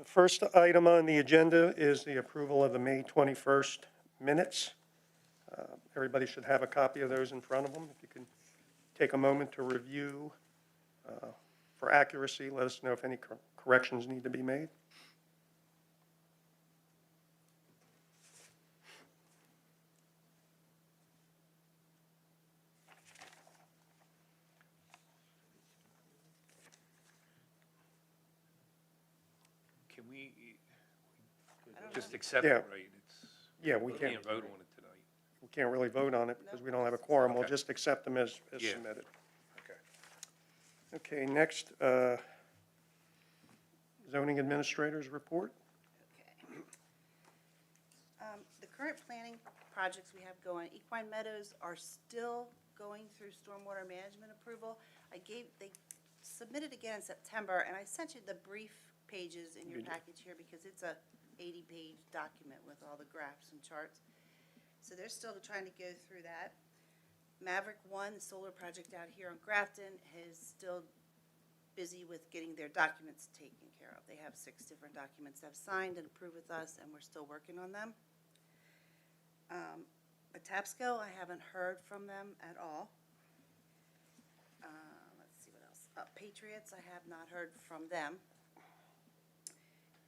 The first item on the agenda is the approval of the May 21st minutes. Everybody should have a copy of those in front of them. If you can take a moment to review for accuracy, let us know if any corrections need to be made. Can we just accept Yeah. it, right? Yeah, we We can't. can't vote on it tonight. We can't really vote on it because we don't have a quorum. We'll Okay. just accept them as Yeah. submitted. Okay. Okay, next, zoning administrator's report. Okay. The current planning projects we have going, Equine Meadows are still going through stormwater management approval. They submitted again in September, and I sent you the brief pages in your You did. package here because it's a 80-page document with all the graphs and charts. So they're still trying to go through that. Maverick One, the solar project out here in Grafton, is still busy with getting their documents taken care of. They have 6 different documents they've signed and approved with us, and we're still working on them. Patapsco, I haven't heard from them at all. Let's see what else. Patriots, I have not heard from them.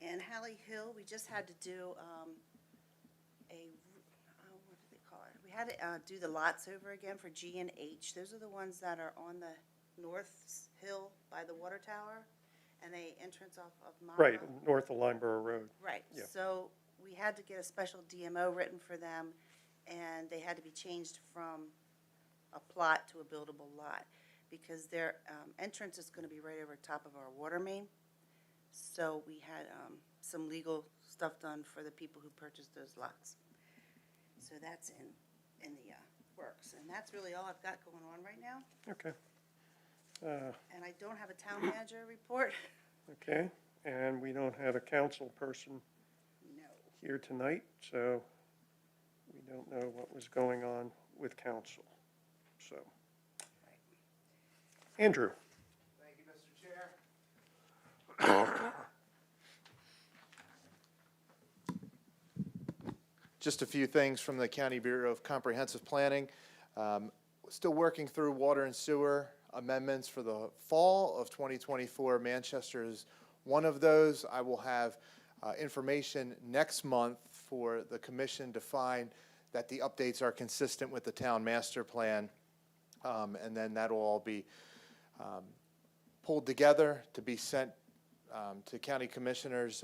And Hallie Hill, we just had to do what do they call it? We had to do the lots over again for G and H. Those are the ones that are on the north hill by the water tower and the entrance off of Mama. Right, north of Lineborough Road. Right, Yeah. so we had to get a special DMO written for them, and they had to be changed from a plot to a buildable lot, because their entrance is gonna be right over top of our water main. So we had some legal stuff done for the people who purchased those lots. So that's in the works, and that's really all I've got going on right now. Okay. And I don't have a town manager report. Okay, and we don't have a council person No. here tonight, so we don't know what was going on with council. So, Right. Andrew. Thank you, Mr. Chair. Just a few things from the County Bureau of Comprehensive Planning. Still working through water and sewer amendments for the fall of 2024. Manchester is one of those. I will have information next month for the commission to find that the updates are consistent with the town master plan. And then that'll all be pulled together to be sent to county commissioners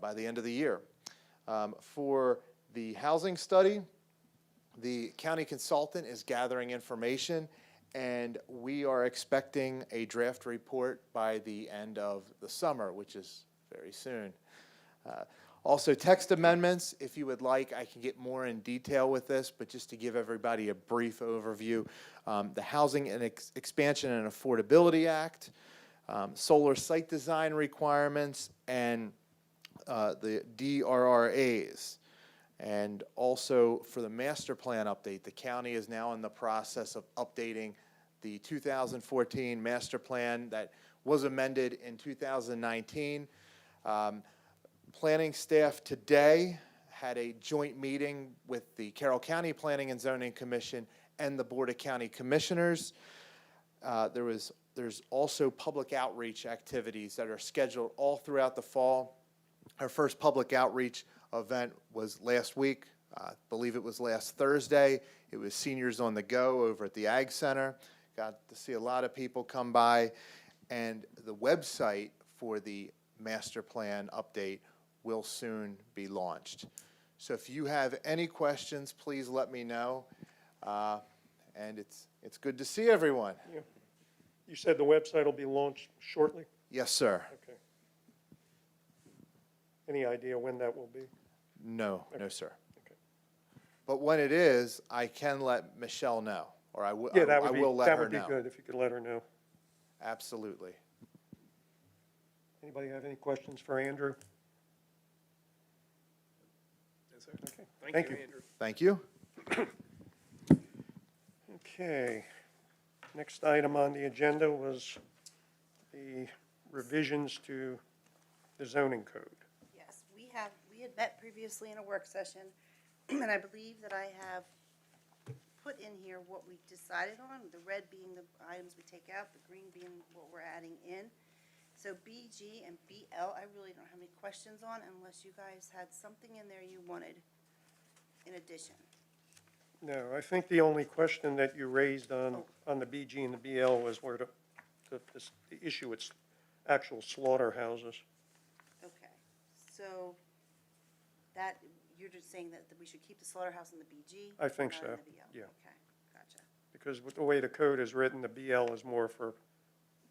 by the end of the year. For the housing study, the county consultant is gathering information, and we are expecting a draft report by the end of the summer, which is very soon. Also, text amendments, if you would like, I can get more in detail with this, but just to give everybody a brief overview, the Housing and Expansion and Affordability Act, solar site design requirements, and the DRRAs. And also for the master plan update, the county is now in the process of updating the 2014 master plan that was amended in 2019. Planning staff today had a joint meeting with the Carroll County Planning and Zoning Commission and the Board of County Commissioners. There's also public outreach activities that are scheduled all throughout the fall. Our first public outreach event was last week. I believe it was last Thursday. It was Seniors on the Go over at the Ag Center. Got to see a lot of people come by. And the website for the master plan update will soon be launched. So if you have any questions, please let me know. And it's good to see everyone. Yeah. You said the website will be launched shortly? Yes, sir. Okay. Any idea when that will be? No, no, sir. Okay. But when it is, I can let Michelle know, or I will Yeah, let her know. that would be good if you could let her know. Absolutely. Anybody have any questions for Andrew? Yes, sir. Okay, Thank thank you, you. Andrew. Thank you. Okay. Next item on the agenda was the revisions to the zoning code. Yes, we had met previously in a work session, and I believe that I have put in here what we decided on, the red being the items we take out, the green being what we're adding in. So BG and BL, I really don't have any questions on unless you guys had something in there you wanted in addition. No, I think the only question that you raised on the BG and the BL was where the issue with actual slaughterhouses. Okay, so that, you're just saying that we should keep the slaughterhouse in the BG? I think not in so, the BL? yeah. Okay, gotcha. Because with the way the code is written, the BL is more for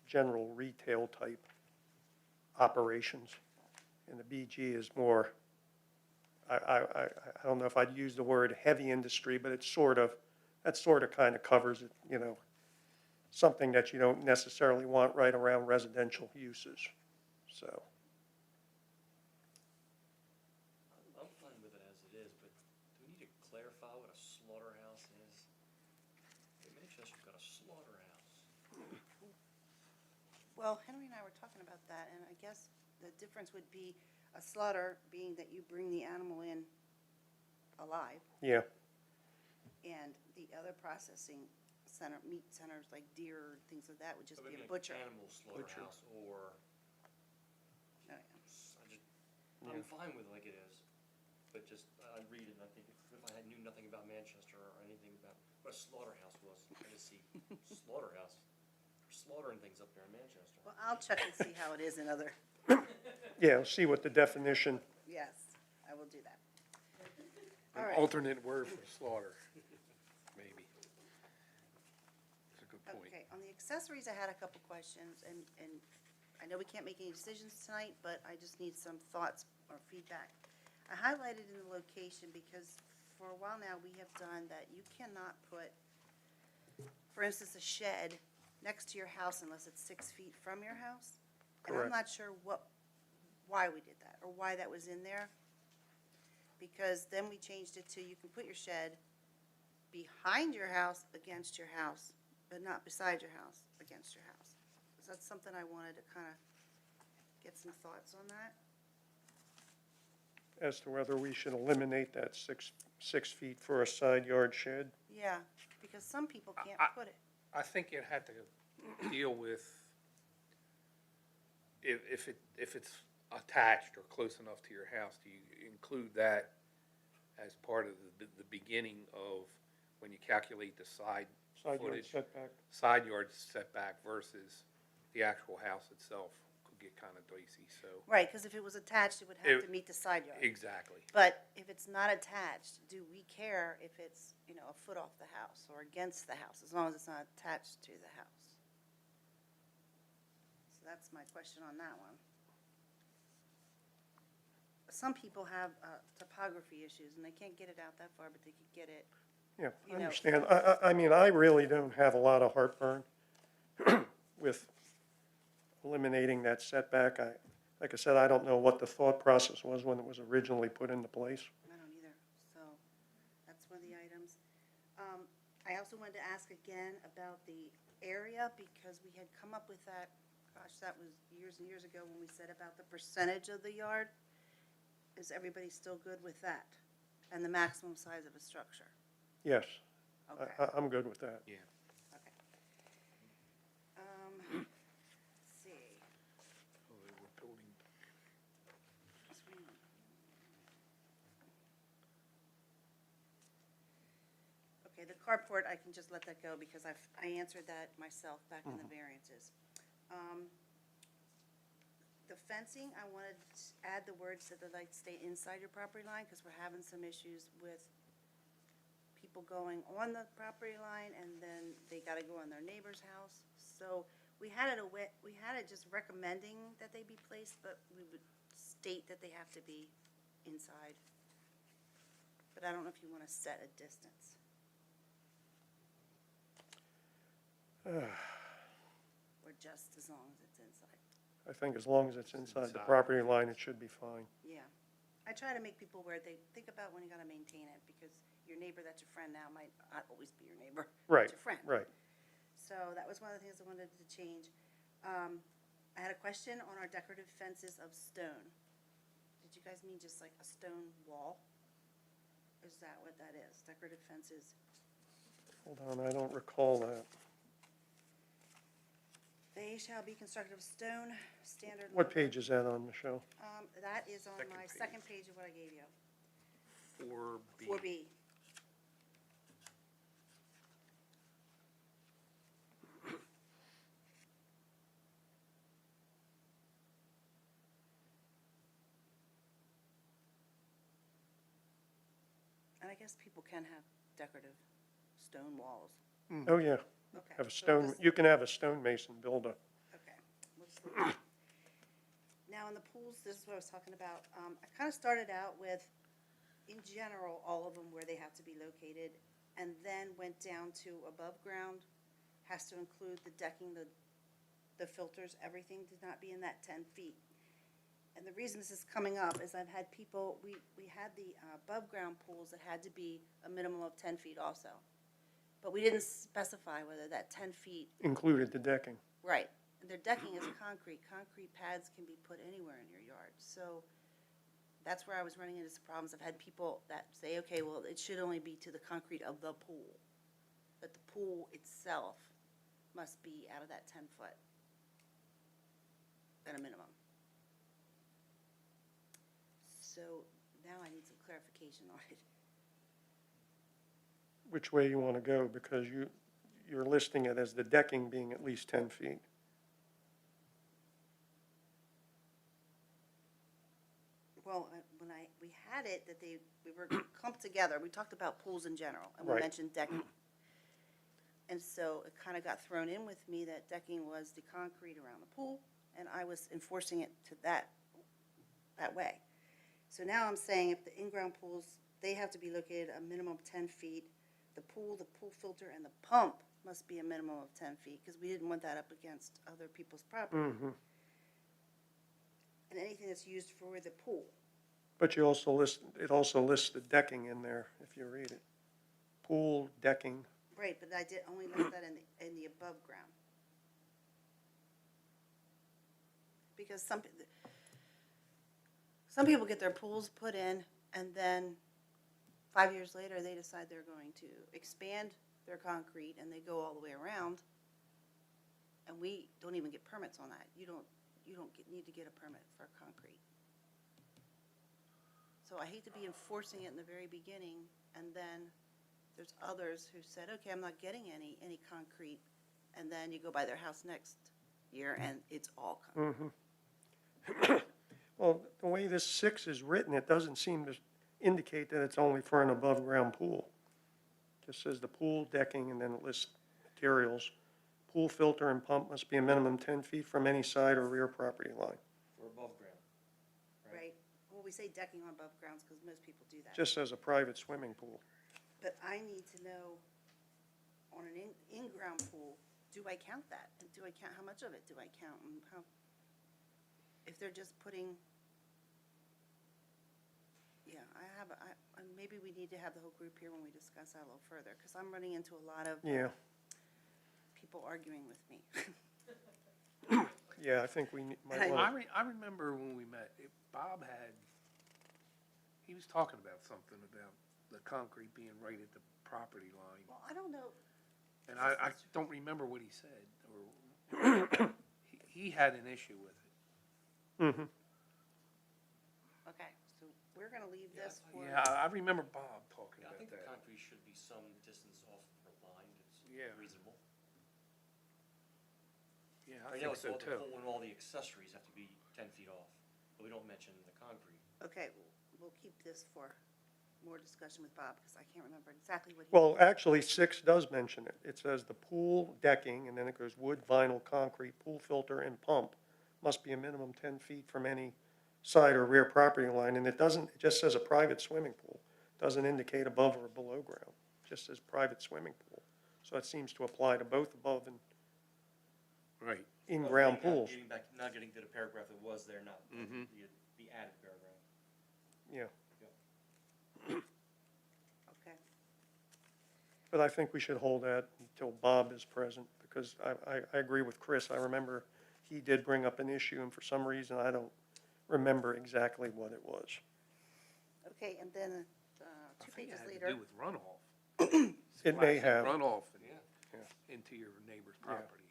general retail type operations. And the BG is more, I don't know if I'd use the word heavy industry, but it's that sort of kind of covers it, you know, something that you don't necessarily want right around residential uses, so. I'm fine with it as it is, but do we need to clarify what a slaughterhouse is? In Manchester, you've got a slaughterhouse. Well, Henry and I were talking about that, and I guess the difference would be a slaughter being that you bring the animal in alive, Yeah, and the other processing center, meat centers like deer, things like that would just So be maybe a an butcher. animal slaughterhouse, or, Oh, yeah. I'm fine with it like it is, but just, I read it and I think if I knew nothing about Manchester or anything about what a slaughterhouse was, I just see slaughterhouse, they're slaughtering things up there in Manchester. Well, I'll check and see how it is in other, yeah, see what the definition, yes, I will do that. An All right. alternate word for slaughter, maybe. That's a good point. Okay, on the accessories, I had a couple questions, and I know we can't make any decisions tonight, but I just need some thoughts or feedback. I highlighted in the location because for a while now, we have done that you cannot put, for instance, a shed next to your house unless it's 6 feet from your house. And I'm Correct. not sure why we did that, or why that was in there. Because then we changed it to you can put your shed behind your house against your house, but not beside your house against your house. So that's something I wanted to kind of get some thoughts on that. as to whether we should eliminate that 6 feet for a side yard shed. Yeah, because some people can't put it. I think it had to deal with if it's attached or close enough to your house, do you include that as part of the beginning of when you calculate the side Side yard footage? setback. Side yard setback versus the actual house itself could get kind of dicey, so. Right, because if it was attached, it would have It- to meet the side yard. Exactly. But if it's not attached, do we care if it's, you know, a foot off the house or against the house, as long as it's not attached to the house? So that's my question on that one. Some people have topography issues, and they can't get it out that far, but they could get it. Yeah, I You know. understand. I mean, I really don't have a lot of heartburn with eliminating that setback. Like I said, I don't know what the thought process was when it was originally put into place. I don't either, so that's one of the items. I also wanted to ask again about the area, because we had come up with that, gosh, that was years and years ago when we said about the percentage of the yard. Is everybody still good with that? And the maximum size of a structure? Yes, Okay, I'm good with that. Yeah. okay. Let's see. Oh, they were building. Okay, the carport, I can just let that go because I answered that myself back in the variances. The fencing, I wanted to add the words that they'd like to stay inside your property line because we're having some issues with people going on the property line and then they gotta go in their neighbor's house. So we had it just recommending that they be placed, but we would state that they have to be inside. But I don't know if you wanna set a distance. Or just as long as it's inside. I think as long as it's inside the Inside. property line, it should be fine. Yeah. I try to make people aware, they think about when you gotta maintain it, because your neighbor that's your friend now might not always be your neighbor. Right, It's your friend. right. So that was one of the things I wanted to change. I had a question on our decorative fences of stone. Did you guys mean just like a stone wall? Is that what that is? Decorative fences? Hold on, I don't recall that. They shall be constructed of stone, standard. What page is that on, Michelle? That is on Second my page. second page of what I gave you. 4B. 4B. And I guess people can have decorative stone walls. Oh, yeah, Okay. have a so stone, this- you can have a stonemason build a, Okay. We'll just leave that. Now, in the pools, this is what I was talking about. I kind of started out with, in general, all of them where they have to be located, and then went down to above ground, has to include the decking, the filters, everything did not be in that 10 feet. And the reason this is coming up is I've had people, we had the above-ground pools that had to be a minimum of 10 feet also. But we didn't specify whether that 10 feet, included the decking. right, and their decking is concrete. Concrete pads can be put anywhere in your yard. So that's where I was running into some problems. I've had people that say, okay, well, it should only be to the concrete of the pool. But the pool itself must be out of that 10-foot at a minimum. So now I need some clarification on it. Which way you want to go, because you're listing it as the decking being at least 10 feet. Well, we had it that we were clumped together, we talked about pools in general, and we Right. mentioned decking. And so it kind of got thrown in with me that decking was the concrete around the pool, and I was enforcing it to that way. So now I'm saying if the in-ground pools, they have to be located a minimum of 10 feet. The pool filter, and the pump must be a minimum of 10 feet, because we didn't want that up against other people's property. Mm-hmm. And anything that's used for the pool. But it also lists the decking in there, if you read it. Pool, decking, Right, but I did only list that in the above ground. Because some people get their pools put in, and then 5 years later, they decide they're going to expand their concrete, and they go all the way around, and we don't even get permits on that. You don't need to get a permit for concrete. So I hate to be enforcing it in the very beginning, and then there's others who said, okay, I'm not getting any concrete, and then you go by their house next year, and it's all concrete. Well, the way this 6 is written, it doesn't seem to indicate that it's only for an above-ground pool. It just says the pool, decking, and then it lists materials. Pool filter and pump must be a minimum 10 feet from any side or rear property line. Or above ground. Right? Well, we say decking on above grounds because most people do that. Just as a private swimming pool. But I need to know, on an in-ground pool, do I count that? And do I count, how much of it do I count? And how, if they're just putting, yeah, maybe we need to have the whole group here when we discuss that a little further, because I'm running into a lot of Yeah, people arguing with me. yeah, I think we might And want I remember when we met, Bob he was talking about something about the concrete being right at the property line. Well, I don't know, And I don't remember what he said, or, he had an issue with it. okay, so we're gonna leave this for. Yeah, I remember Bob talking Yeah, I about think the that. concrete should be some distance off per line, Yeah. it's reasonable. Yeah, I I know think it's so all the too. pool and all the accessories have to be 10 feet off, but we don't mention the concrete. Okay, we'll keep this for more discussion with Bob, because I can't remember exactly what he. Well, actually, 6 does mention it. It says the pool, decking, and then it goes wood, vinyl, concrete, pool filter, and pump must be a minimum 10 feet from any side or rear property line. And it just says a private swimming pool. Doesn't indicate above or below ground. It just says private swimming pool. So it seems to apply to both above and Right. in-ground Getting pools. not getting to the paragraph that was there, not Mhm. the added paragraph. Yeah. Okay, But I think we should hold that until Bob is present, because I agree with Chris. I remember he did bring up an issue, and for some reason, I don't remember exactly what it was. Okay, and then, I two think it pages had to later. do with runoff. It may Splashing have. Runoff Yeah. into your neighbor's Yeah. property,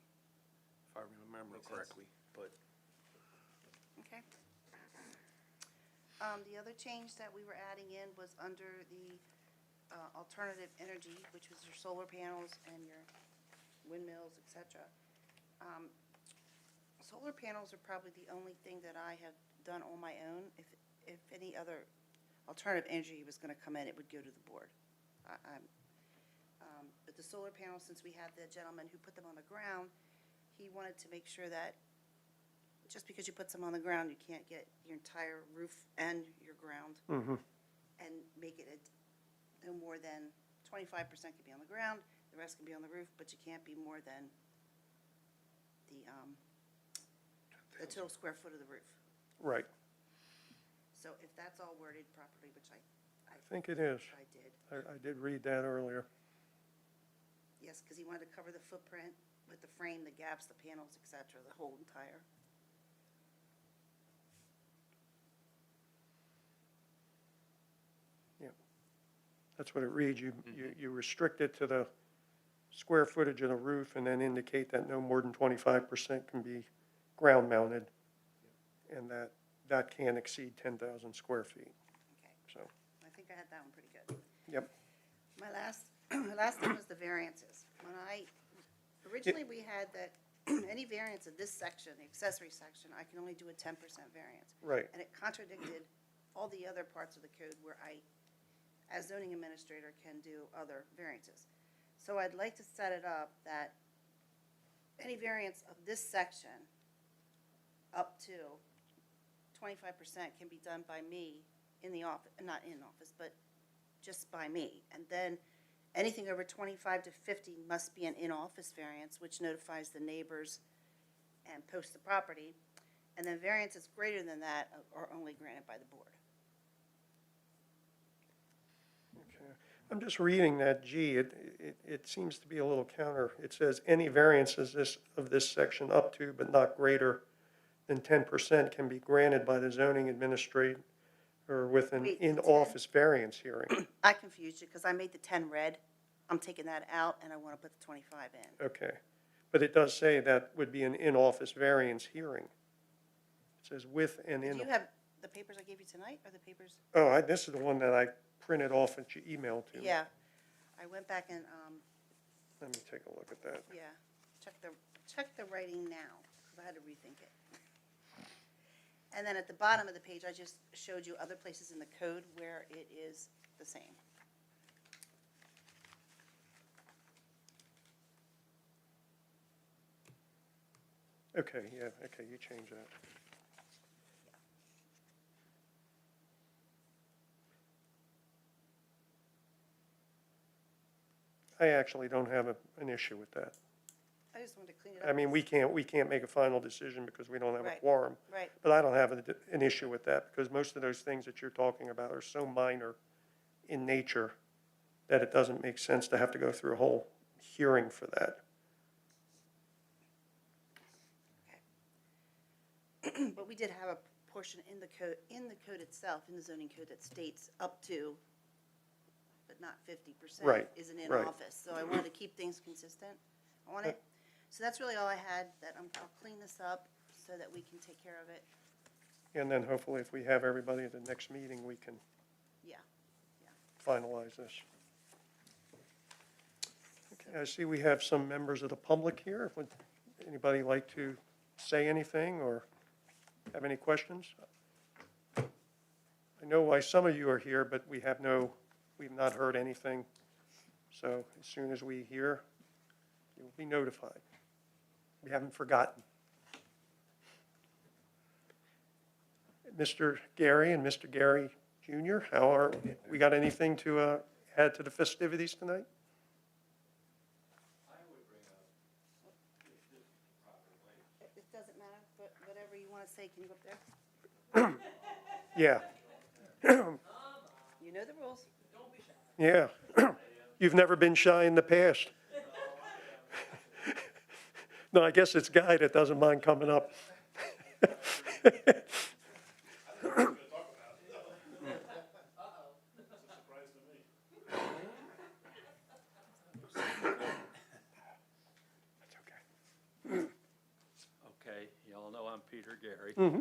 if I remember Makes sense. correctly, but. Okay. The other change that we were adding in was under the alternative energy, which was your solar panels and your windmills, et cetera. Solar panels are probably the only thing that I have done on my own. If any other alternative energy was gonna come in, it would go to the board. But the solar panels, since we had the gentleman who put them on the ground, he wanted to make sure that just because you put some on the ground, you can't get your entire roof and your ground Mm-hmm. and make it no more than 25% can be on the ground, the rest can be on the roof, but you can't be more than the total square foot of the roof. Right. So if that's all worded properly, which I I think it is. did, I did read that earlier. yes, because he wanted to cover the footprint with the frame, the gaps, the panels, et cetera, the whole entire. That's what it reads. You restrict it to the square footage of the roof and then indicate that no more than 25% can be ground mounted, and that can't exceed 10,000 square feet. Okay, So, I think I had that one pretty good. yep. My last thing was the variances. Originally, we had that any variance of this section, the accessory section, I can only do a 10% variance. Right. And it contradicted all the other parts of the code where I, as zoning administrator, can do other variances. So I'd like to set it up that any variance of this section up to 25% can be done by me in the office, not in office, but just by me. And then anything over 25 to 50 must be an in-office variance, which notifies the neighbors and posts the property. And then variances greater than that are only granted by the board. Okay. I'm just reading that G. It seems to be a little counter. It says any variances of this section up to but not greater than 10% can be granted by the zoning administrator with an Wait, the 10? in-office variance hearing. I confused you because I made the 10 red. I'm taking that out and I want to put the 25 in. Okay. But it does say that would be an in-office variance hearing. It says with and Do in. you have the papers I gave you tonight or the papers? Oh, this is the one that I printed off that you emailed to me. Yeah. I went back and, Let me take a look at that. yeah, check the writing now because I had to rethink it. And then at the bottom of the page, I just showed you other places in the code where it is the same. Okay, yeah, okay, you change that. I actually don't have an issue with that. I just wanted to clean it up. I mean, we can't make a final decision because we don't have a Right. quorum. Right, But I don't have an issue with that because most of those things that you're talking about are so minor in nature that it doesn't make sense to have to go through a whole hearing for that. but we did have a portion in the code itself, in the zoning code that states up to, but not 50%. Right, Is an right. in-office, so I wanted to keep things consistent on it. So that's really all I had, that I'll clean this up so that we can take care of it. And then hopefully if we have everybody at the next meeting, we can Yeah. finalize this. Okay, I see we have some members of the public here. Would anybody like to say anything or have any questions? I know why some of you are here, but we've not heard anything. So as soon as we hear, you'll be notified. We haven't forgotten. Mr. Gary and Mr. Gary Jr., we got anything to add to the festivities tonight? It doesn't matter, but whatever you want to say, can you go up there? Yeah, You know the rules. yeah. You've never been shy in the past. No, I guess it's Guy that doesn't mind coming up. That's okay. Okay, y'all know I'm Peter Gary. Mm-hmm.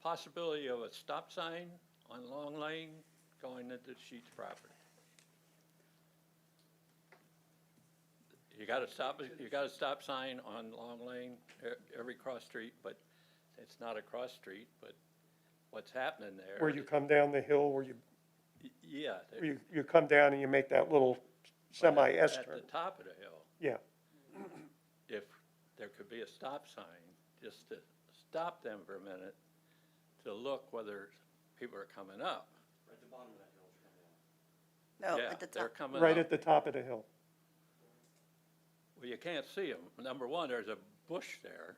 Possibility of a stop sign on Long Lane going into Sheets property. You got a stop sign on Long Lane, every cross street, but it's not a cross street, but what's happening there? Where you come down the hill, where Yeah. you come down and you make that little semi-S At turn. the top of the hill, Yeah, if there could be a stop sign, just to stop them for a minute, to look whether people are coming up. Right at the bottom of that hill is coming out. No, Yeah, at the they're top. coming right up. at the top of the hill. Well, you can't see them. Number one, there's a bush there.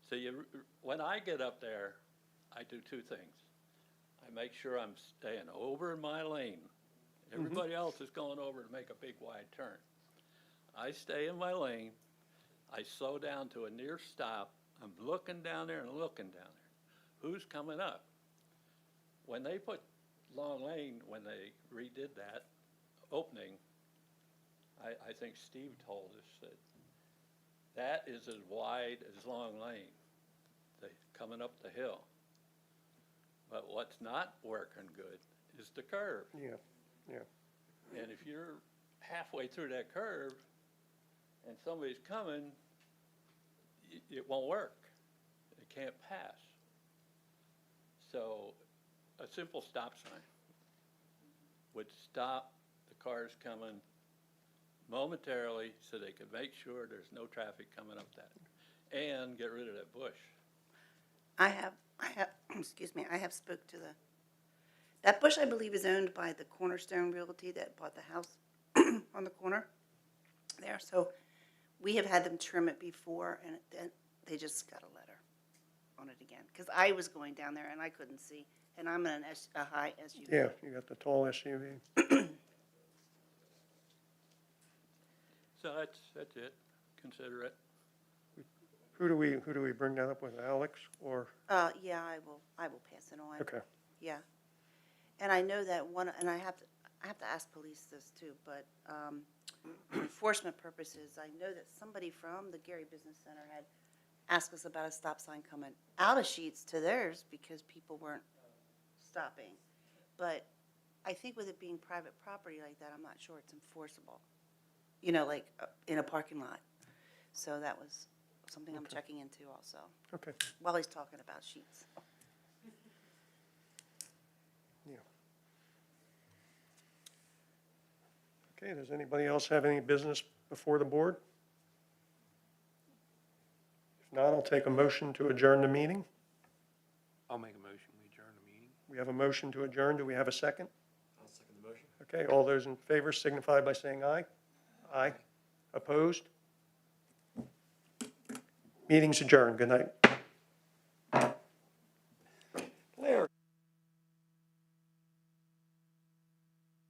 So when I get up there, I do two things. I make sure I'm staying over in my lane. Everybody else is going over to make a big wide turn. I stay in my lane. I slow down to a near stop. I'm looking down there and looking down there. Who's coming up? When they put Long Lane, when they redid that opening, I think Steve told us that is as wide as Long Lane, coming up the hill. But what's not working good is the curve. Yeah, yeah. And if you're halfway through that curve and somebody's coming, it won't work. It can't pass. So a simple stop sign would stop the cars coming momentarily so they could make sure there's no traffic coming up that, and get rid of that bush. I have, excuse me, I have spoke to that bush I believe is owned by the Cornerstone Realty that bought the house on the corner there. So we have had them trim it before, and then they just got a letter on it again. Because I was going down there and I couldn't see, and I'm in a high SUV. Yeah, you got the tall SUV. So that's it. Consider it. Who do we bring that up with, Alex, or, Yeah, I will pass it on. okay, Yeah. And I know that one, and I have to ask police this too, but for enforcement purposes, I know that somebody from the Gary Business Center had asked us about a stop sign coming out of Sheets to theirs because people weren't stopping. But I think with it being private property like that, I'm not sure it's enforceable, like in a parking lot. So that was something I'm checking into also, okay, while he's talking about Sheets. yeah. Okay, does anybody else have any business before the board? If not, I'll take a motion to adjourn the meeting. I'll make a motion, we adjourn the meeting. We have a motion to adjourn. Do we have a second? I'll second the motion. Okay, all those in favor signify by saying aye. Aye. Opposed? Meeting's adjourned. Good night.